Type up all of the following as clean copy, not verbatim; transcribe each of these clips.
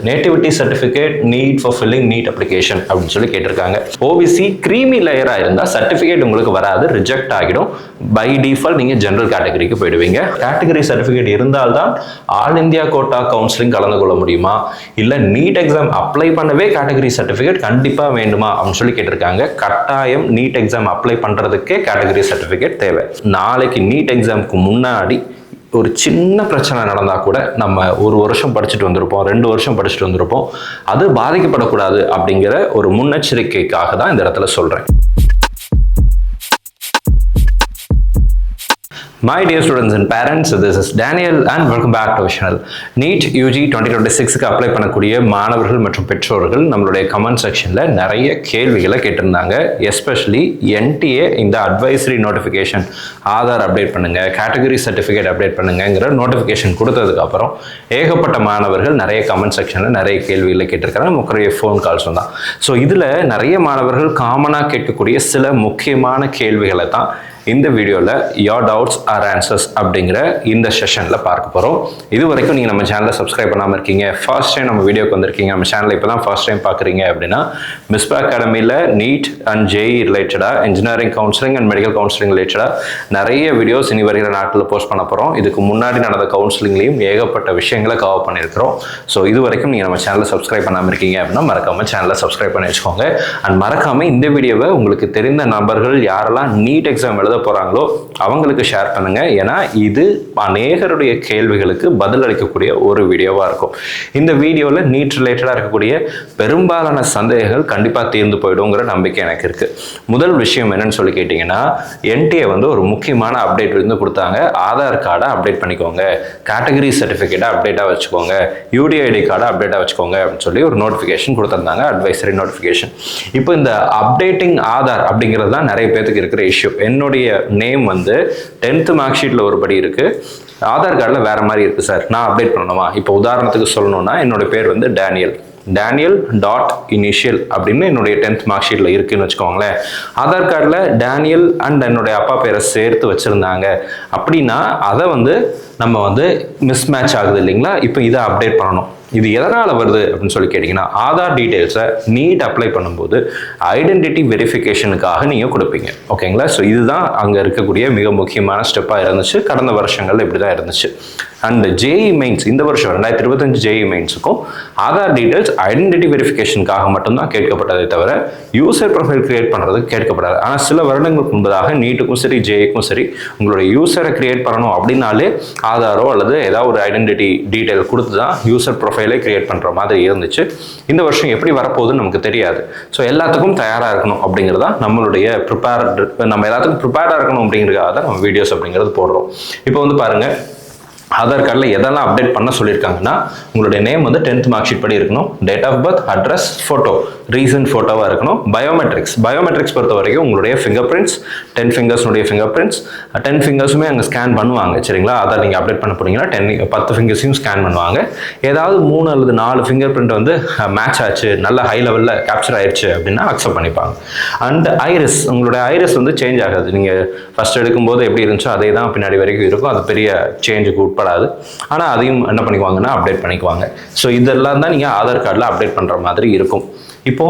Nativity certificate NEET for filling NEET application அப்படின்னு சொல்லி கேட்டிருக்காங்க. ஓபிசி கிரீமி லேயராக இருந்தால் சர்டிஃபிகேட் உங்களுக்கு வராது, ரிஜெக்ட் ஆகிடும். பை டிஃபால்ட் நீங்கள் ஜென்ரல் கேட்டகரிக்கு போயிடுவீங்க. கேட்டகரி சர்டிஃபிகேட் இருந்தால்தான் ஆல் இந்தியா கோட்டா கவுன்சிலிங் கலந்து கொள்ள முடியுமா, இல்லை நீட் எக்ஸாம் அப்ளை பண்ணவே கேட்டகரி சர்டிஃபிகேட் கண்டிப்பாக வேண்டுமா அப்படின்னு சொல்லி கேட்டிருக்காங்க. கட்டாயம் நீட் எக்ஸாம் அப்ளை பண்ணுறதுக்கே கேட்டகரி சர்டிஃபிகேட் தேவை. நாளைக்கு நீட் எக்ஸாமுக்கு முன்னாடி ஒரு சின்ன பிரச்சனை நடந்தால் கூட நம்ம ஒரு வருஷம் படிச்சுட்டு வந்திருப்போம், 2 வருஷம் படிச்சுட்டு வந்திருப்போம், அது பாதிக்கப்படக்கூடாது அப்படிங்கிற ஒரு முன்னெச்சரிக்கைக்காக தான் இந்த இடத்துல சொல்கிறேன். My dear students and parents, this is Daniel and welcome back to our channel. NEET UG 2026க்கு அப்ளை பண்ணக்கூடிய மாணவர்கள் மற்றும் பெற்றோர்கள் நம்மளுடைய கமெண்ட் செக்ஷன்ல நிறைய கேள்விகளை கேட்டிருந்தாங்க. எஸ்பெஷலி NTA இந்த அட்வைசரி நோட்டிஃபிகேஷன் ஆதார் அப்டேட் பண்ணுங்க, கேட்டகரி சர்டிஃபிகேட் அப்டேட் பண்ணுங்கிற நோட்டிஃபிகேஷன் கொடுத்ததுக்கு அப்புறம் ஏகப்பட்ட மாணவர்கள் நிறைய கமெண்ட் செக்ஷன்ல நிறைய கேள்விகளை கேட்டிருக்காங்க. முக்கிய ஃபோன் கால்ஸும் தான். ஸோ இதில் நிறைய மாணவர்கள் காமனாக கேட்கக்கூடிய சில முக்கியமான கேள்விகளை தான் இந்த வீடியோவில் யோர் டவுட்ஸ் ஆர் ஆன்சர்ஸ் அப்படிங்கிற இந்த செஷனில் பார்க்க போகிறோம். இது வரைக்கும் நீங்கள் நம்ம சேனலை சப்ஸ்கிரைப் பண்ணாமல் இருக்கீங்க, ஃபர்ஸ்ட் டைம் நம்ம வீடியோக்கு வந்திருக்கீங்க, நம்ம சேனலை இப்போ தான் ஃபர்ஸ்ட் டைம் பார்க்குறீங்க அப்படின்னா மிஸ்பா அகாடமியில் நீட் அண்ட் ஜேஇ ரிலேட்டடாக, engineering counselling and medical counselling ரிலேட்டடாக நிறைய வீடியோஸ் இனி வருகிற நாட்களில் போஸ்ட் பண்ண போகிறோம். இதுக்கு முன்னாடி நடந்த கவுன்சிலிங்லேயும் ஏகப்பட்ட விஷயங்களை கவர் பண்ணியிருக்கிறோம். ஸோ இது வரைக்கும் நீங்கள் நம்ம சேனலை சப்ஸ்கிரைப் பண்ணாமல் இருக்கீங்க அப்படின்னா மறக்காமல் சேனலை சப்ஸ்கிரைப் பண்ணி வச்சுக்கோங்க. அண்ட் மறக்காமல் இந்த வீடியோவை உங்களுக்கு தெரிந்த நபர்கள் யாரெல்லாம் நீட் எக்ஸாம் எழுத போறாங்களோ அவங்களுக்கு ஷேர் பண்ணுங்க. ஏன்னா இது அநேகருடைய கேள்விகளுக்கு பதில் அளிக்கக்கூடிய ஒரு வீடியோவா இருக்கும். இந்த வீடியோல நீட் ரிலேட்டடா இருக்கக்கூடிய பெரும்பாலான சந்தேகங்கள் கண்டிப்பா தீர்ந்து போயிடுங்கிற நம்பிக்கை எனக்கு இருக்கு. முதல் விஷயம் என்னன்னு சொல்லி கேட்டீங்கன்னா, NTA ஒரு முக்கியமான அப்டேட் வந்து கொடுத்தாங்க. ஆதார் கார்டை அப்டேட் பண்ணிக்கோங்க, கேட்டகரி சர்டிஃபிகேட்டை அப்டேட்டா வச்சுக்கோங்க, UDID கார்டை அப்டேட்டா வச்சுக்கோங்க அப்படின்னு சொல்லி ஒரு நோட்டிஃபிகேஷன் கொடுத்திருந்தாங்க, அட்வைசரி நோட்டிஃபிகேஷன். இப்போ இந்த அப்டேட்டிங் ஆதார் அப்படிங்கிறது தான் நிறைய பேருக்கு இருக்கிற இஷ்யூ. என்னுடைய நேம் 10th மார்க் ஷீட்ல ஒரு படி இருக்கு, ஆதார் கார்டில் வேற மாதிரி இருக்கு சார், நான் அப்டேட் பண்ணணுமா? இப்போ உதாரணத்துக்கு சொல்லணும்னா என்னோட பேர் டேனியல் டாட் இனிஷியல் அப்படின்னு என்னுடைய 10th மார்க் ஷீட்ல இருக்குன்னு வச்சுக்கோங்களேன். ஆதார் கார்டில் டேனியல் அண்ட் என்னுடைய அப்பா பேரை சேர்த்து வச்சிருந்தாங்க அப்படின்னா அதை நம்ம மிஸ் மேட்ச் ஆகுது இல்லைங்களா? இப்போ இதை அப்டேட் பண்ணணும். இது எதனால் வருது அப்படின்னு சொல்லி கேட்டிங்கன்னா, ஆதார் டீட்டெயில்ஸை நீட் அப்ளை பண்ணும்போது ஐடென்டிட்டி வெரிஃபிகேஷனுக்காக நீங்கள் கொடுப்பீங்க, ஓகேங்களா? ஸோ இதுதான் அங்கே இருக்கக்கூடிய மிக முக்கியமான ஸ்டெப்பாக இருந்துச்சு. கடந்த வருஷங்கள் இப்படி தான் இருந்துச்சு. அண்ட் ஜேஇ மெயின்ஸ் இந்த வருஷம் 2025 ஜேஇ மெயின்ஸுக்கும் ஆதார் டீட்டெயில்ஸ் ஐடென்டிட்டி வெரிஃபிகேஷனுக்காக மட்டும்தான் கேட்கப்பட்டதை தவிர யூசர் ப்ரொஃபைல் கிரியேட் பண்ணுறதுக்கு கேட்கப்படாது. ஆனால் சில வருடங்களுக்கு முன்பதாக நீட்டுக்கும் சரி ஜேஇக்கும் சரி உங்களுடைய யூசரை கிரியேட் பண்ணணும் அப்படின்னாலே ஆதாரோ அல்லது ஏதாவது ஒரு ஐடென்டிட்டி டீட்டெயில் கொடுத்து தான் யூசர் ப்ரொஃபைலே கிரியேட் பண்ணுற மாதிரி இருந்துச்சு. இந்த வருஷம் எப்படி வரப்போகுதுன்னு நமக்கு தெரியாது. ஸோ எல்லாத்துக்கும் தயாராக இருக்கணும் அப்படிங்கிறதா நம்மளுடைய நம்ம எல்லாத்துக்கும் ப்ரிப்பேர்டாக இருக்கணும் அப்படிங்கிறதுக்காக தான் நம்ம வீடியோஸ் அப்படிங்கிறது போடுறோம். இப்போ பாருங்கள், ஆதார் கார்டில் எதெல்லாம் அப்டேட் பண்ண சொல்லியிருக்காங்கன்னா, உங்களுடைய நேம் 10th மார்க் ஷீட் படி இருக்கணும், date of birth, address, photo, recent ஃபோட்டோவாக இருக்கணும். பயோமெட்ரிக்ஸ் பொறுத்த வரைக்கும் உங்களுடைய ஃபிங்கர் பிரிண்ட்ஸ், 10 ஃபிங்கர்ஸ்னுடைய ஃபிங்கர் பிரிண்ட்ஸ், 10 ஃபிங்கர்ஸுமே அங்கே ஸ்கேன் பண்ணுவாங்க, சரிங்களா? ஆதார் நீங்கள் அப்டேட் பண்ண போறீங்கன்னா 10 ஃபிங்கர்ஸையும் ஸ்கேன் பண்ணுவாங்க. ஏதாவது 3 அல்லது 4 ஃபிங்கர் பிரிண்ட் மேட்ச் ஆச்சு, நல்ல ஹை லெவலில் கேப்சர் ஆயிடுச்சு அப்படின்னா அக்செப்ட் பண்ணிப்பாங்க. அண்ட் ஐரிஸ், உங்களுடைய ஐரிஸ் சேஞ்ச் ஆகாது. நீங்கள் ஃபர்ஸ்ட் எடுக்கும்போது எப்படி இருந்துச்சோ அதே தான் பின்னாடி வரைக்கும் இருக்கும். அது பெரிய சேஞ்சுக்கு உட்படாது. ஆனால் அதையும் என்ன பண்ணிக்குவாங்கன்னா அப்டேட் பண்ணிக்குவாங்க. ஸோ இதெல்லாம் தான் நீங்கள் ஆதார் கார்டில் அப்டேட் பண்ணுற மாதிரி இருக்கும். இப்போ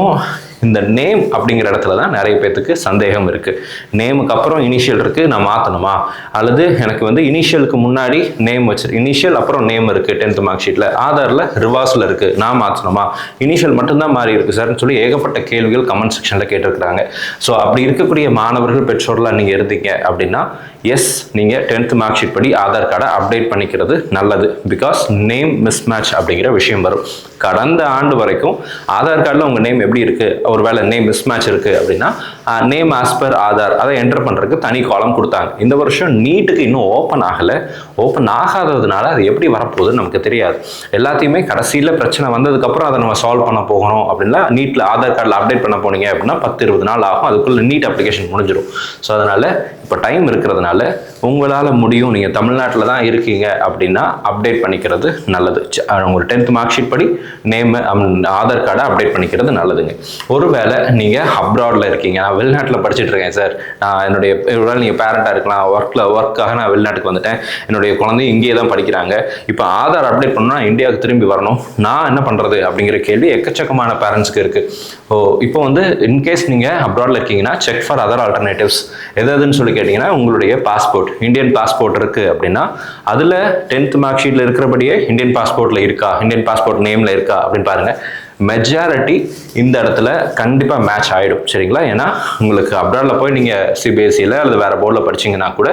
இந்த நேம் அப்படிங்கிற இடத்துல தான் நிறைய பேருக்கு சந்தேகம் இருக்கு. நேமுக்கு அப்புறம் இனிஷியல் இருக்கு, நான் மாற்றணுமா? அல்லது எனக்கு இனிஷியலுக்கு முன்னாடி நேம் இனிஷியல் அப்புறம் நேம் இருக்கு 10th மார்க் ஷீட்ல, ஆதாரில் ரிவர்ஸில் இருக்கு, நான் மாற்றணுமா? இனிஷியல் மட்டும்தான் மாறி இருக்கு சார்னு சொல்லி ஏகப்பட்ட கேள்விகள் கமெண்ட் செக்ஷனில் கேட்டிருக்கிறாங்க. ஸோ அப்படி இருக்கக்கூடிய மாணவர்கள் பெற்றோர்களாக நீங்கள் இருந்தீங்க அப்படின்னா எஸ், நீங்கள் 10th மார்க் ஷீட் படி ஆதார் கார்டை அப்டேட் பண்ணிக்கிறது நல்லது. பிகாஸ் நேம் மிஸ் மேட்ச் அப்படிங்கிற விஷயம் வரும். கடந்த ஆண்டு வரைக்கும் ஆதார் கார்டில் உங்கள் நேம் எப்படி இருக்கு, ஒருவேளை நேம் மிஸ் மேட்ச் இருக்கு அப்படின்னா நேம் ஆஸ் பர் ஆதார் அதை என்டர் பண்ணுறதுக்கு தனி காலம் கொடுத்தாங்க. இந்த வருஷம் நீட்டுக்கு இன்னும் ஓப்பன் ஆகாததுனால அது எப்படி வரப்போகுதுன்னு நமக்கு தெரியாது. எல்லாத்தையுமே கடைசியில் பிரச்சனை வந்ததுக்கப்புறம் அதை நம்ம சால்வ் பண்ண போகணும் அப்படின்னா நீட்டில் ஆதார் கார்டில் அப்டேட் பண்ண போனீங்க அப்படின்னா 10-20 நாள் ஆகும். அதுக்குள்ள நீட் அப்ளிகேஷன் முடிஞ்சிடும். ஸோ அதனால இப்போ டைம் இருக்கிறதுனால உங்களால் முடியும், நீங்கள் தமிழ்நாட்டில் தான் இருக்கீங்க அப்படின்னா அப்டேட் பண்ணிக்கிறது நல்லது. உங்கள் 10th மார்க் ஷீட் படி நேம் ஆதார் கார்டை அப்டேட் பண்ணிக்கிறது நல்லதுங்க. ஒருவேளை நீங்கள் அப்ராடில் இருக்கீங்க, வெளிநாட்டில் படிச்சுட்டு இருக்கேன் சார், நான் என்னுடைய நீங்கள் பேரண்டாக இருக்கலாம், ஒர்க்காக நான் வெளிநாட்டுக்கு வந்துட்டேன், என்னுடைய குழந்தையும் இங்கேயே தான் படிக்கிறாங்க, இப்போ ஆதார் அப்டேட் பண்ணால் இந்தியாவுக்கு திரும்பி வரணும், நான் என்ன பண்ணுறது அப்படிங்கிற கேள்வி எக்கச்சக்கமான பேரண்ட்ஸ்க்கு இருக்குது. இப்போ வந்து இன்கேஸ் நீங்கள் அப்ராடில் இருக்கீங்கன்னா செக் ஃபார் அதர் ஆல்டர்னேட்டிவ்ஸ். எதுன்னு சொல்லி கேட்டிங்கன்னா, உங்களுடைய பாஸ்போர்ட், இந்தியன் பாஸ்போர்ட் இருக்குது அப்படின்னா அதில் 10th மார்க் ஷீட்டில் இருக்கிறபடியே இந்தியன் பாஸ்போர்ட்டில் இருக்கா, இந்தியன் பாஸ்போர்ட் நேமில் இருக்கா அப்படின்னு பாருங்கள். மெஜாரிட்டி இந்த இடத்துல கண்டிப்பாக மேட்ச் ஆகிடும். சரிங்களா? ஏன்னா உங்களுக்கு அப்ராடில் போய் நீங்கள் சிபிஎஸ்சியில் அல்லது வேறு போர்டில் படிச்சிங்கன்னா கூட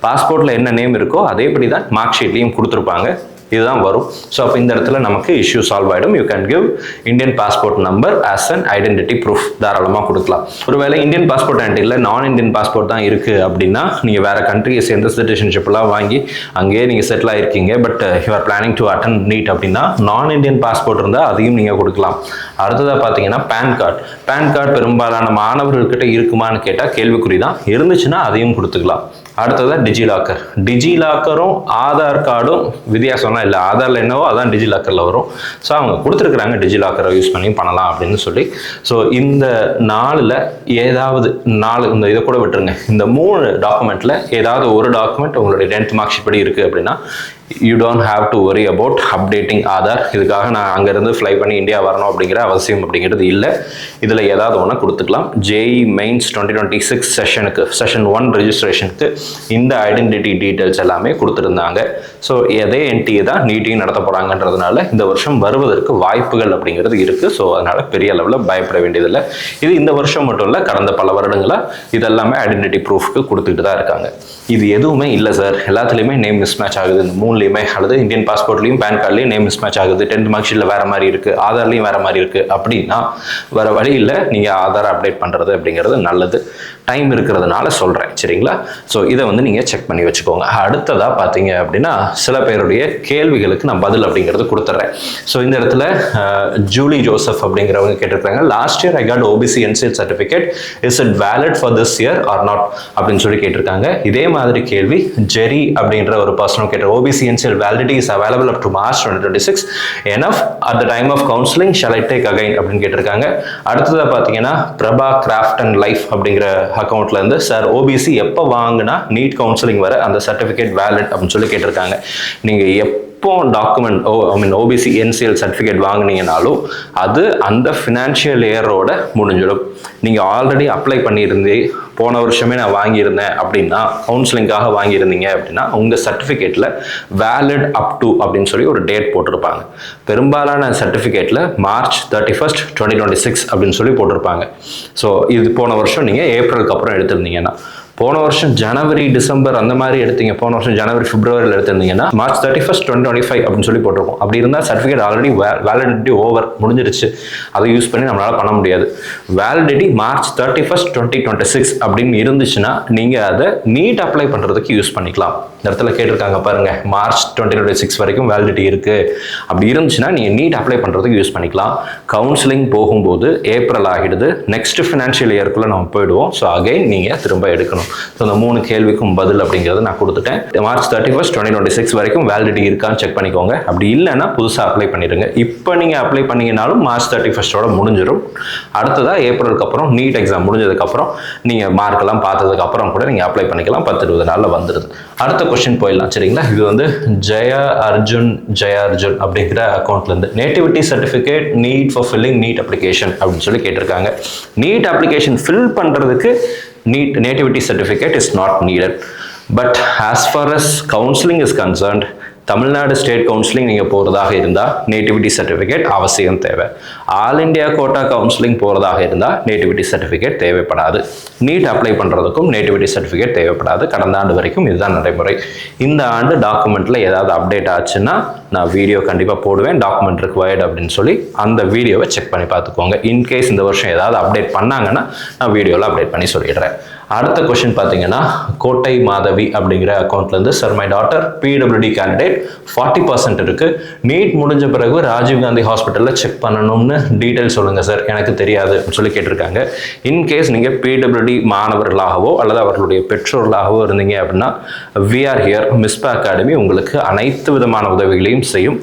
பாஸ்போர்ட்டில் என்ன நேம் இருக்கோ அதேபடி தான் மார்க் ஷீட்லேயும் கொடுத்துருப்பாங்க. இதுதான் வரும். ஸோ அப்போ இந்த இடத்துல நமக்கு இஷ்யூ சால்வ் ஆகிடும். You can give Indian passport number as an identity proof தாராளமாக கொடுக்கலாம். ஒருவேளை இந்தியன் பாஸ்போர்ட் ஆண்ட் இல்லை நான் இந்தியன் பாஸ்போர்ட் தான் இருக்குது அப்படின்னா நீங்கள் வேறு கண்ட்ரியை சேர்ந்த சிட்டிசன்ஷிப்லாம் வாங்கி அங்கேயே நீங்கள் செட்டில் ஆகிருக்கீங்க, but you are planning to attend NEET அப்படின்னா நான் இந்தியன் பாஸ்போர்ட் இருந்தால் அதையும் நீங்கள் கொடுக்கலாம். அடுத்ததாக பார்த்தீங்கன்னா பேன் கார்டு பெரும்பாலான மாணவர்கள்கிட்ட இருக்குமான்னு கேட்டால் கேள்விக்குறி தான். இருந்துச்சுன்னா அதையும் கொடுத்துக்கலாம். அடுத்ததான் டிஜிலாக்கரும் ஆதார் கார்டும் வித்தியாசம்லாம் இல்லை. ஆதாரில் என்னவோ அதான் டிஜிலாக்கரில் வரும். ஸோ அவங்க கொடுத்துருக்குறாங்க டிஜிலாக்கரை யூஸ் பண்ணி பண்ணலாம் அப்படின்னு சொல்லி. ஸோ இந்த 4ல் ஏதாவது 4, இந்த இதை கூட விட்டுருங்க, இந்த 3 டாக்குமெண்ட்டில் ஏதாவது ஒரு டாக்குமெண்ட் உங்களுடைய 10th மார்க் ஷீட் படி இருக்குது அப்படின்னா you don't have to worry about updating Aadhaar. இதுக்காக நான் அங்கேருந்து ஃப்ளை பண்ணி இந்தியா வரணும் அப்படிங்கிற அவசியம் அப்படிங்கிறது இல்லை. இதில் ஏதாவது ஒன்று கொடுத்துக்கலாம். JEE மெயின்ஸ் 2026 செஷன் 1 ரெஜிஸ்ட்ரேஷனுக்கு இந்த ஐடென்டிட்டி டீட்டெயில்ஸ் எல்லாமே கொடுத்துருந்தாங்க. ஸோ அதே என்டிஏ தான் நீட்டையும் நடத்த போகிறாங்கன்றதுனால இந்த வருஷம் வருவதற்கு வாய்ப்புகள் அப்படிங்கிறது இருக்குது. ஸோ அதனால் பெரிய அளவில் பயப்பட வேண்டியதில்லை. இது இந்த வருஷம் மட்டும் இல்லை, கடந்த பல வருடங்களாக இதெல்லாமே ஐடென்டிட்டி ப்ரூஃப்க்கு கொடுத்துக்கிட்டு தான் இருக்காங்க. இது எதுவுமே இல்லை சார், எல்லாத்துலேயுமே நேம் மிஸ்மேட்ச் ஆகுது, இந்த 3லையுமே, அல்லது இந்தியன் பாஸ்போர்ட்லையும் பேன் கார்ட்லையும் நேம் மிஸ்மேட்ச் ஆகுது, 10th மார்க் ஷீட்டில் வேறு மாதிரி இருக்குது, ஆதார்லையும் வேறு மாதிரி இருக்குது அப்படின்னா வேறு வழி இல்லை, நீங்கள் ஆதார் அப்டேட் பண்ணுறது அப்படிங்கிறது நல்லது. டைம் இருக்கிறதுனால சொல்கிறேன். சரிங்களா? ஸோ இதை வந்து நீங்கள் செக் பண்ணி வச்சுக்கோங்க. அடுத்ததாக பார்த்தீங்க அப்படின்னா சில பேருடைய கேள்விகளுக்கு நான் பதில் அப்படிங்கிறது கொடுத்துட்றேன். ஸோ இந்த இடத்துல ஜூலி ஜோசப் அப்படிங்கிறவங்க கேட்டிருக்காங்க, last year I got OBC NCL certificate, is it valid for this year R not அப்படின்னு சொல்லி கேட்டிருக்காங்க. இதே மாதிரி கேள்வி ஜெரி அப்படின்ற ஒரு பர்சனும் கேட்ட, OBC NCL validity is available up to March 2026, enough at the time of counselling shall I take again அப்படின்னு கேட்டிருக்காங்க. அடுத்ததாக பார்த்தீங்கன்னா பிரபா கிராஃப்ட் அண்ட் லைஃப் அப்படிங்கிற அக்கௌண்ட்ல இருந்து, சார் OBC எப்போ வாங்கினா நீட் கவுன்சிலிங் வர அந்த சர்டிஃபிகேட் வேலிட் அப்படின்னு சொல்லி கேட்டிருக்காங்க. நீங்கள் எப்போ டாக்குமெண்ட் OBC NCL சர்டிஃபிகேட் வாங்கினீங்கனாலும் அது அந்த ஃபினான்ஷியல் இயரோட முடிஞ்சிடும். நீங்கள் ஆல்ரெடி அப்ளை பண்ணியிருந்து போன வருஷமே நான் வாங்கியிருந்தேன் அப்படின்னா, கவுன்சிலிங்காக வாங்கியிருந்தீங்க அப்படின்னா உங்கள் சர்டிஃபிகேட்டில் வேலிட் அப் டு அப்படின்னு சொல்லி ஒரு டேட் போட்டிருப்பாங்க. பெரும்பாலான சர்டிஃபிகேட்டில் March 31, 2026 அப்படின்னு சொல்லி போட்டிருப்பாங்க. ஸோ இது போன வருஷம் நீங்கள் ஏப்ரலுக்கு அப்புறம் எடுத்திருந்தீங்கன்னா, போன வருஷம் ஜனவரி டிசம்பர் அந்த மாதிரி எடுத்தீங்க, போன வருஷம் ஜனவரி பிப்ரவரியில் எடுத்திருந்தீங்கன்னா March 31, 2025 அப்படின்னு சொல்லி போட்டிருக்கோம். அப்படி இருந்தால் சர்டிஃபிகேட் ஆல்ரெடி வேலிடிட்டி ஓவர் முடிஞ்சிருச்சு, அதை யூஸ் பண்ணி நம்மளால் பண்ண முடியாது. வேலிடிட்டி March 31, 2026 அப்படின்னு இருந்துச்சுன்னா நீங்கள் அதை நீட் அப்ளை பண்ணுறதுக்கு யூஸ் பண்ணிக்கலாம். இந்த இடத்துல கேட்டிருக்காங்க பாருங்க, March 2026 வரைக்கும் வேலிடிட்டி இருக்குது. அப்படி இருந்துச்சுன்னா நீங்கள் நீட் அப்ளை பண்ணுறதுக்கு யூஸ் பண்ணிக்கலாம். கவுன்சிலிங் போகும்போது ஏப்ரல் ஆகிடுது, நெக்ஸ்ட் ஃபினான்ஷியல் இயர்க்குள்ளே நம்ம போயிடுவோம். ஸோ அகைன் நீங்கள் திரும்ப எடுக்கணும். ஸோ இந்த 3 கேள்விக்கும் பதில் அப்படிங்கிறது நான் கொடுத்துட்டேன். March 31, 2026 வரைக்கும் வேலிடிட்டி இருக்கான்னு செக் பண்ணிக்கோங்க. அப்படி இல்லைன்னா புதுசாக அப்ளை பண்ணிடுங்க. இப்போ நீங்கள் அப்ளை பண்ணீங்கனாலும் March 31 முடிஞ்சிடும். அடுத்ததாக ஏப்ரலுக்கு அப்புறம் நீட் எக்ஸாம் முடிஞ்சதுக்கப்புறம் நீங்கள் மார்க்கெல்லாம் பார்த்ததுக்கப்புறம் கூட நீங்கள் அப்ளை பண்ணிக்கலாம். 10-20 நாளில் வந்துடுது. அடுத்த கொஸ்டின் போயிடலாம். சரிங்களா? இது வந்து ஜெயா அர்ஜுன் அப்படிங்கிற அக்கௌண்ட்லேருந்து, nativity certificate NEET for filling NEET application அப்படின்னு சொல்லி கேட்டிருக்காங்க. நீட் அப்ளிகேஷன் ஃபில் பண்ணுறதுக்கு nativity certificate is not needed, but as far as counseling is concerned, Tamil Nadu state counselling நீங்கள் போகிறதாக இருந்தால் நேட்டிவிட்டி சர்டிஃபிகேட் அவசியம் தேவை. ஆல் இண்டியா கோட்டா கவுன்சிலிங் போகிறதாக இருந்தால் நேட்டிவிட்டி சர்டிஃபிகேட் தேவைப்படாது. நீட் அப்ளை பண்ணுறதுக்கும் நேட்டிவிட்டி சர்டிஃபிகேட் தேவைப்படாது. கடந்த ஆண்டு வரைக்கும் இதுதான் நடைமுறை. இந்த ஆண்டு டாக்குமெண்ட்டில் ஏதாவது அப்டேட் ஆச்சுன்னா நான் வீடியோ கண்டிப்பாக போடுவேன், டாக்குமெண்ட் ரிக்வயர்டு அப்படின்னு சொல்லி. அந்த வீடியோவை செக் பண்ணி பார்த்துக்கோங்க. இன்கேஸ் இந்த வருஷம் ஏதாவது அப்டேட் பண்ணாங்கன்னா நான் வீடியோவில் அப்டேட் பண்ணி சொல்லிடுறேன். அடுத்த கொஸ்டின் பார்த்தீங்கன்னா கோட்டை மாதவி அப்படிங்கிற அக்கௌண்ட்லேருந்து, சார் மை டாட்டர் பிடபிள்யூடி கேண்டிடேட் 40% இருக்கு, நீட் முடிஞ்ச பிறகு ராஜீவ்காந்தி ஹாஸ்பிட்டலில் செக் பண்ணணும்னு டீட்டெயில் சொல்லுங்கள் சார், எனக்கு தெரியாது சொல்லி கேட்டிருக்காங்க. இன்கேஸ் நீங்கள் பிடபிள்யூடி மாணவர்களாகவோ அல்லது அவர்களுடைய பெற்றோர்களாகவோ இருந்தீங்க அப்படின்னா we are here. Misba academy உங்களுக்கு அனைத்து விதமான உதவிகளையும் செய்யும்.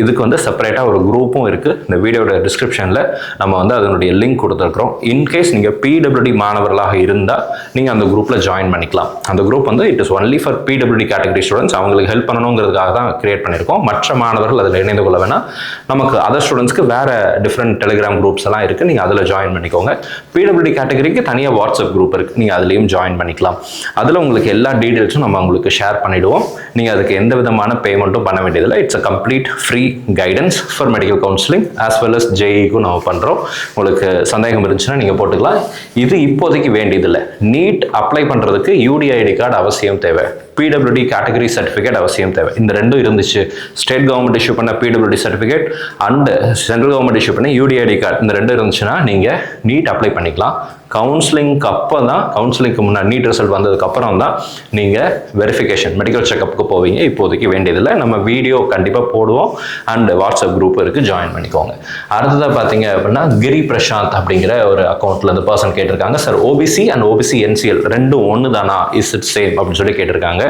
இதுக்கு வந்து செப்பரேட்டாக ஒரு குரூப்பும் இருக்குது. இந்த வீடியோட டிஸ்கிரிப்ஷனில் நம்ம வந்து அதனுடைய லிங்க் கொடுத்துருக்குறோம். இன்கேஸ் நீங்கள் பிடபிள்யூடி மாணவர்களாக இருந்தால் நீங்கள் அந்த குரூப்பில் ஜாயின் பண்ணிக்கலாம். அந்த குரூப் வந்து it is only for PWD category students. அவங்களுக்கு ஹெல்ப் பண்ணணுங்கிறதுக்காக தான் கிரியேட் பண்ணியிருக்கோம். மற்ற மாணவர்கள் அதில் இணைந்து கொள்ள வேணாம். நமக்கு அதர் ஸ்டூடெண்ட்ஸ்க்கு வேறு டிஃப்ரெண்ட் டெலிகிராம் குரூப்ஸ் எல்லாம் இருக்குது, நீங்கள் அதில் ஜாயின் பண்ணிக்கோங்க. பிடபிள்யூடி கேட்டகரிக்கு தனியாக வாட்ஸ்அப் குரூப் இருக்குது, நீங்கள் அதுலேயும் ஜாயின் பண்ணிக்கலாம். அதில் உங்களுக்கு எல்லா டீட்டெயில்ஸும் நம்ம உங்களுக்கு ஷேர் பண்ணிவிடுவோம். நீங்கள் அதுக்கு எந்த விதமான பேமெண்ட்டும் பண்ண வேண்டியதில்லை. It's a complete free guidance for medical counselling as well as ஜேஇக்கும் நம்ம பண்ணுறோம். உங்களுக்கு சந்தேகம் இருந்துச்சுன்னா நீங்கள் போட்டுக்கலாம். இது இப்போதைக்கு வேண்டியதில்லை. நீட் அப்ளை பண்ணுறதுக்கு யூடிஐடி கார்டு அவசியம் தேவை, பிடபிள்யூடி கேட்டகரி சர்டிஃபிகேட் அவசியம் தேவை. இந்த ரெண்டும் இருந்துச்சு, ஸ்டேட் கவர்மெண்ட் இஷ்யூ பண்ண PWD certificate and central government issue பண்ண யூடிஐடி கார்டு, இந்த ரெண்டும் இருந்துச்சுன்னா நீங்கள் நீட் அப்ளை பண்ணிக்கலாம். கவுன்சிலிங்க்கு அப்போ தான், கவுன்சிலிங்க்கு முன்னாடி நீட் ரிசல்ட் வந்ததுக்கு அப்புறம் தான் நீங்கள் வெரிஃபிகேஷன் மெடிக்கல் செக்கப்புக்கு போவீங்க. இப்போதைக்கு வேண்டியதில்லை. நம்ம வீடியோ கண்டிப்பாக போடுவோம் அண்ட் வாட்ஸ்அப் குரூப் இருக்குது, ஜாயின் பண்ணிக்கோங்க. அடுத்ததாக பார்த்தீங்க அப்படின்னா கிரி பிரசாந்த் அப்படிங்கிற ஒரு அக்கௌண்ட்டில் இந்த பர்சன் கேட்டிருக்காங்க, sir OBC and OBC NCL ரெண்டும் ஒன்று தானா, இஸ் இட் சேம் அப்படின்னு சொல்லி கேட்டிருக்காங்க.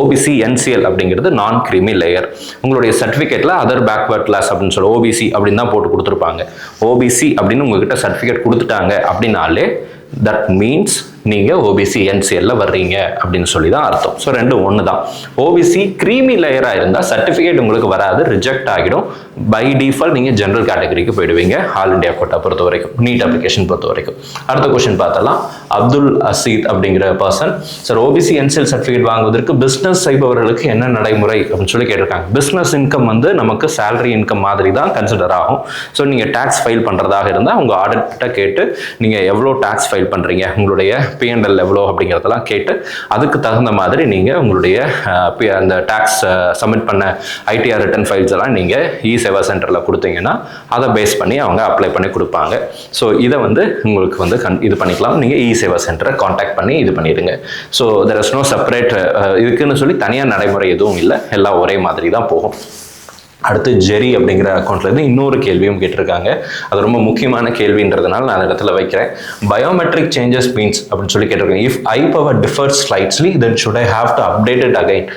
ஓபிசி என்சிஎல் அப்படிங்கிறது நான் கிரீமி லேயர். உங்களுடைய சர்டிஃபிகேட்டில் அதர் பேக்வர்ட் கிளாஸ் அப்படின்னு சொல்லி ஓபிசி அப்படின்னு தான் போட்டு கொடுத்துருப்பாங்க. ஓபிசி அப்படின்னு உங்ககிட்ட சர்டிஃபிகேட் கொடுத்துட்டாங்க அப்படின்னாலே that means நீங்கள் ஓபிசி என்சிஎல்ல வர்றீங்க அப்படின்னு சொல்லி தான் அர்த்தம். ஸோ ரெண்டும் ஒன்று தான். ஓபிசி கிரீமி லேயராக இருந்தால் சர்டிஃபிகேட் உங்களுக்கு வராது, ரிஜெக்ட் ஆகிடும். பை டிஃபால்ட் நீங்கள் ஜென்ரல் கேட்டகரிக்கு போயிடுவீங்க, ஆல் இண்டியா கோட்டா பொறுத்த வரைக்கும், நீட் அப்ளிகேஷன் பொறுத்த வரைக்கும். அடுத்த கொஸ்டின் பார்த்தலாம். அப்துல் அசீத் அப்படிங்கிற person, sir OBC NCL certificate வாங்குவதற்கு பிஸ்னஸ் செய்பவர்களுக்கு என்ன நடைமுறை அப்படின்னு சொல்லி கேட்டிருக்காங்க. பிஸ்னஸ் இன்கம் வந்து நமக்கு சேலரி இன்கம் மாதிரி தான் கன்சிடர் ஆகும். ஸோ நீங்கள் டேக்ஸ் ஃபைல் பண்ணுறதாக இருந்தால் உங்கள் ஆடிட்ட கேட்டு நீங்கள் எவ்வளோ டேக்ஸ் ஃபைல் பண்ணுறீங்க, உங்களுடைய பிஎன்எல் எவ்வளோ அப்படிங்கிறதெல்லாம் கேட்டு அதுக்கு தகுந்த மாதிரி நீங்கள் உங்களுடைய அந்த டேக்ஸ் சப்மிட் பண்ண ஐடிஆர் ரிட்டர்ன் ஃபைல்ஸ் எல்லாம் நீங்கள் இ சேவா சென்டரில் கொடுத்தீங்கன்னா அதை பேஸ் பண்ணி அவங்க அப்ளை பண்ணி கொடுப்பாங்க. ஸோ இதை வந்து உங்களுக்கு வந்து இது பண்ணிக்கலாம். நீங்கள் இ சேவா சென்டரை காண்டாக்ட் பண்ணி இது பண்ணிடுங்க. So there is no separate இதுக்குன்னு சொல்லி தனியாக நடைமுறை எதுவும் இல்லை, எல்லாம் ஒரே மாதிரி தான் போகும். அடுத்து ஜெரி அப்படிங்கிற அக்கௌண்ட்லேருந்து இன்னொரு கேள்வியும் கேட்டிருக்காங்க. அது ரொம்ப முக்கியமான கேள்வின்றதுனால நான் அந்த இடத்துல வைக்கிறேன். பயோமெட்ரிக் சேஞ்சஸ் மீன்ஸ் அப்படின்னு சொல்லி கேட்டிருக்காங்க. If I power differs slightly then should I have to update it again.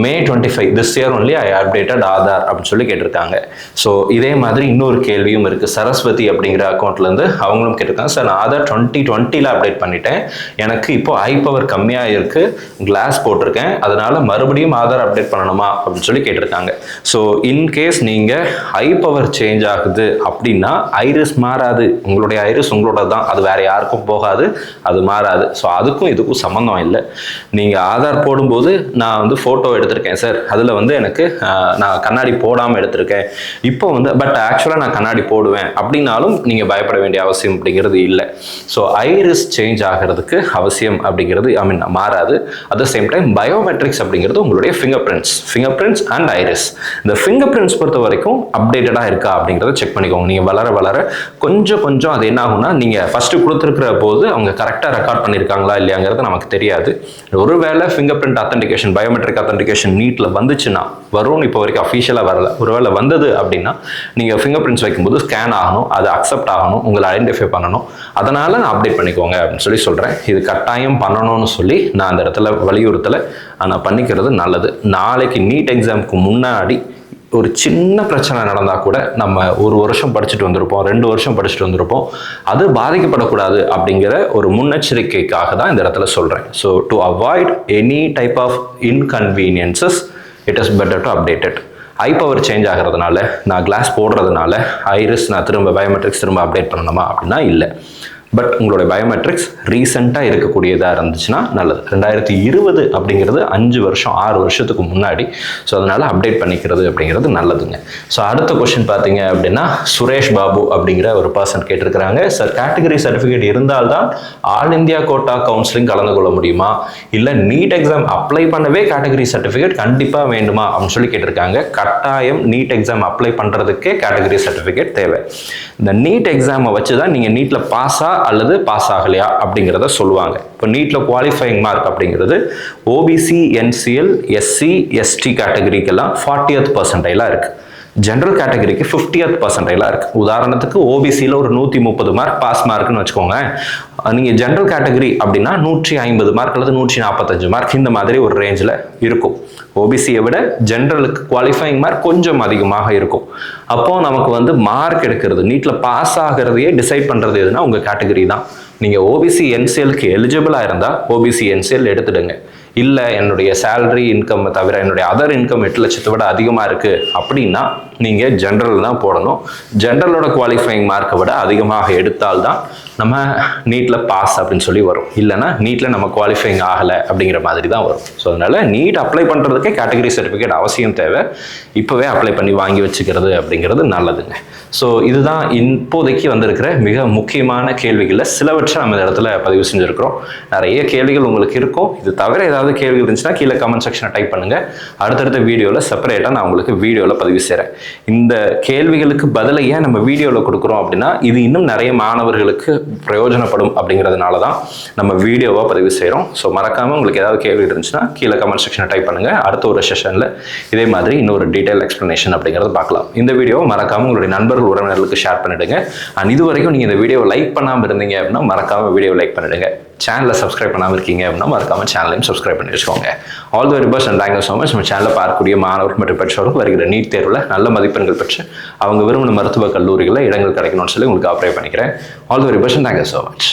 May 25 this year only I updated Aadhaar அப்படின்னு சொல்லி கேட்டிருக்காங்க. ஸோ இதே மாதிரி இன்னொரு கேள்வியும் இருக்குது. சரஸ்வதி அப்படிங்கிற அக்கௌண்ட்லேருந்து அவங்களும் கேட்டிருக்காங்க, சார் நான் ஆதார் 2020 அப்டேட் பண்ணிட்டேன், எனக்கு இப்போ ஐ பவர் கம்மியாக இருக்குது, கிளாஸ் போட்டிருக்கேன், அதனால மறுபடியும் ஆதார் அப்டேட் பண்ணணுமா அப்படின்னு சொல்லி கேட்டிருக்காங்க. ஸோ இன்கேஸ் நீங்கள் ஐ பவர் சேஞ்ச் ஆகுது அப்படின்னா ஐரிஸ் மாறாது, உங்களுடைய ஐரிஸ் உங்களோட தான், அது வேற யாருக்கும் போகாது, அது மாறாது. ஸோ அதுக்கும் இதுக்கும் சம்மந்தம் இல்லை. நீங்கள் ஆதார் போடும்போது நான் வந்து ஃபோட்டோ எடுத்திருக்கேன் சார், அதில் வந்து எனக்கு நான் கண்ணாடி போடாமல் எடுத்திருக்கேன், இப்போ வந்து பட் ஆக்சுவலாக நான் கண்ணாடி போடுவேன் அப்படின்னாலும் நீங்கள் பயப்பட வேண்டிய அவசியம் அப்படிங்கிறது இல்லை. ஸோ ஐரிஸ் சேஞ்ச் ஆகிறதுக்கு அவசியம் அப்படிங்கிறது மாறாது. At the same time biometrics அப்படிங்கிறது உங்களுடைய ஃபிங்கர் பிரிண்ட்ஸ் அண்ட் ஐரிஸ். இந்த ஃபிங்கர் பிரிண்ட்ஸ் பொறுத்த வரைக்கும் அப்டேட்டடாக இருக்கா அப்படிங்கிறத செக் பண்ணிக்கோங்க. நீங்கள் வளர வளர கொஞ்சம் அது என்ன ஆகும்னா, நீங்கள் ஃபஸ்ட்டு கொடுத்துருக்கிற போது அவங்க கரெக்டாக ரெக்கார்ட் பண்ணியிருக்காங்களா இல்லையாங்கிறது நமக்கு தெரியாது. ஒருவேளை finger print authentication biometric authentication நீட்ல வந்துச்சுன்னா வரும், இப்போ வரைக்கும் அஃபிஷியலாக வரல, ஒருவேளை வந்தது அப்படின்னா நீங்கள் ஃபிங்கர் பிரிண்ட்ஸ் வைக்கும்போது ஸ்கேன் ஆகணும், அது அக்செப்ட் ஆகணும், உங்களை ஐடென்டிஃபை பண்ணணும். அதனால நான் அப்டேட் பண்ணிக்கோங்க அப்படின்னு சொல்லி சொல்கிறேன். இது கட்டாயம் பண்ணணும்னு சொல்லி நான் அந்த இடத்துல வலியுறுத்தலை, ஆனால் பண்ணிக்கிறது நல்லது. நாளைக்கு நீட் எக்ஸாமுக்கு முன்னாடி ஒரு சின்ன பிரச்சனை நடந்தால் கூட நம்ம 1 வருஷம் படிச்சுட்டு வந்திருப்போம், 2 வருஷம் படிச்சுட்டு வந்திருப்போம், அது பாதிக்கப்படக்கூடாது அப்படிங்கிற ஒரு முன்னெச்சரிக்கைக்காக தான் இந்த இடத்துல சொல்கிறேன். So to avoid any type of inconveniences it is better to update it. Eye power change ஆகிறதுனால, நான் கிளாஸ் போடுறதுனால ஐரிஸ் நான் திரும்ப பயோமெட்ரிக்ஸ் திரும்ப அப்டேட் பண்ணணுமா அப்படின்னா இல்லை. பட் உங்களுடைய பயோமெட்ரிக்ஸ் ரீசெண்டாக இருக்கக்கூடியதாக இருந்துச்சுன்னா நல்லது. 2020 அப்படிங்கிறது 5 வருஷம் 6 வருஷத்துக்கு முன்னாடி. ஸோ அதனால் அப்டேட் பண்ணிக்கிறது அப்படிங்கிறது நல்லதுங்க. ஸோ அடுத்த கொஸ்டின் பார்த்தீங்க அப்படின்னா சுரேஷ் பாபு அப்படிங்கிற ஒரு பர்சன் கேட்டிருக்கிறாங்க, சார் கேட்டகரி சர்டிஃபிகேட் இருந்தால்தான் ஆல் இந்தியா கோட்டா கவுன்சிலிங் கலந்து கொள்ள முடியுமா, இல்லை நீட் எக்ஸாம் அப்ளை பண்ணவே கேட்டகரி சர்டிஃபிகேட் கண்டிப்பாக வேண்டுமா அப்படின்னு சொல்லி கேட்டிருக்காங்க. கட்டாயம் நீட் எக்ஸாம் அப்ளை பண்ணுறதுக்கே கேட்டகரி சர்டிஃபிகேட் தேவை. இந்த நீட் எக்ஸாமை வச்சு தான் நீங்கள் நீட்டில் பாஸாக அல்லது பாஸ் ஆகலையா அப்படிங்கிறத சொல்லுவாங்க. இப்போ நீட்டில் குவாலிஃபைங் மார்க் அப்படிங்கிறது ஓபிசி, என்சிஎல், எஸ்சி, எஸ்டி கேட்டகரிக்கெல்லாம் 40th பர்சன்டைலாக இருக்குது. ஜென்ரல் கேட்டகரிக்கு 50th பர்சன்டைலாக இருக்குது. உதாரணத்துக்கு ஓபிசியில் ஒரு 130 மார்க் பாஸ் மார்க்னு வச்சுக்கோங்க. நீங்கள் ஜென்ரல் கேட்டகரி அப்படின்னா 150 மார்க் அல்லது 145 மார்க் இந்த மாதிரி ஒரு ரேஞ்சில் இருக்கும். ஓபிசியை விட ஜென்ரலுக்கு குவாலிஃபைங் மார்க் கொஞ்சம் அதிகமாக இருக்கும். அப்போது நமக்கு மார்க் எடுக்கிறது, நீட்டில் பாஸ் ஆகிறதையே டிசைட் பண்ணுறது எதுனா உங்கள் கேட்டகரி தான். நீங்கள் ஓபிசி என்சிஎலுக்கு எலிஜிபிளாக இருந்தால் ஓபிசி என்சிஎல் எடுத்துடுங்க. இல்லை என்னுடைய சேலரி இன்கம் தவிர என்னுடைய அதர் இன்கம் 8 லட்சத்தை விட அதிகமாக இருக்குது அப்படின்னா நீங்கள் ஜென்ரல் தான் போடணும். ஜென்ரலோட குவாலிஃபைங் மார்க்கை விட அதிகமாக எடுத்தால்தான் நம்ம நீட்டில் பாஸ் அப்படின்னு சொல்லி வரும். இல்லைனா நீட்டில் நம்ம குவாலிஃபைங் ஆகலை அப்படிங்கிற மாதிரி தான் வரும். ஸோ அதனால் நீட் அப்ளை பண்ணுறதுக்கே கேட்டகரி சர்டிஃபிகேட் அவசியம் தேவை. இப்போவே அப்ளை பண்ணி வாங்கி வச்சுக்கிறது அப்படிங்கிறது நல்லதுங்க. ஸோ இதுதான் இப்போதைக்கு வந்திருக்கிற மிக முக்கியமான கேள்விகளில் சிலவற்றை நம்ம இந்த இடத்துல பதிவு செஞ்சுருக்கிறோம். நிறைய கேள்விகள் உங்களுக்கு இருக்கும். இது தவிர ஏதாவது கேள்வி இருந்துச்சுன்னா கீழே கமெண்ட் செக்ஷனை டைப் பண்ணுங்கள். அடுத்தடுத்த வீடியோவில் செப்பரேட்டாக நான் உங்களுக்கு வீடியோவில் பதிவு செய்கிறேன். இந்த கேள்விகளுக்கு பதிலை ஏன் நம்ம வீடியோவில் கொடுக்குறோம் அப்படின்னா இது இன்னும் நிறைய மாணவர்களுக்கு பிரயோஜனப்படும் அப்படிங்கிறதுனால தான் நம்ம வீடியோவாக பதிவு செய்கிறோம். ஸோ மறக்காமல் உங்களுக்கு ஏதாவது கேள்வி இருந்துச்சுன்னா கீழே கமெண்ட் செக்ஷனை டைப் பண்ணுங்கள். அடுத்த ஒரு செஷனில் இதே மாதிரி இன்னொரு டீட்டெயில் எக்ஸ்ப்ளனேஷன் அப்படிங்கிறத பார்க்கலாம். இந்த வீடியோவை மறக்காமல் உங்களுடைய நண்பர்கள் உறவினர்களுக்கு ஷேர் பண்ணிடுங்க. அண்ட் இது வரைக்கும் நீங்கள் இந்த வீடியோவை லைக் பண்ணாமல் இருந்தீங்க அப்படின்னா மறக்காமல் வீடியோவை லைக் பண்ணிடுங்க. சேனலை சப்ஸ்கிரைப் பண்ணாமல் இருக்கீங்க அப்படின்னா மறக்காம சேனலையும் சப்ஸ்கிரைப் பண்ணி வச்சுக்கோங்க. All the very best and thank you so much. நம்ம சேனலில் பார்க்கக்கூடிய மாணவர்கள் மற்றும் பெற்றோருக்கு வருகிற நீட் தேர்வில் நல்ல மதிப்பெண்கள் பெற்று அவங்க விரும்பின மருத்துவக் கல்லூரிகளில் இடங்கள் கிடைக்கணும்னு சொல்லி உங்களுக்கு அப்ளை பண்ணிக்கிறேன். All the very best and thank you so much.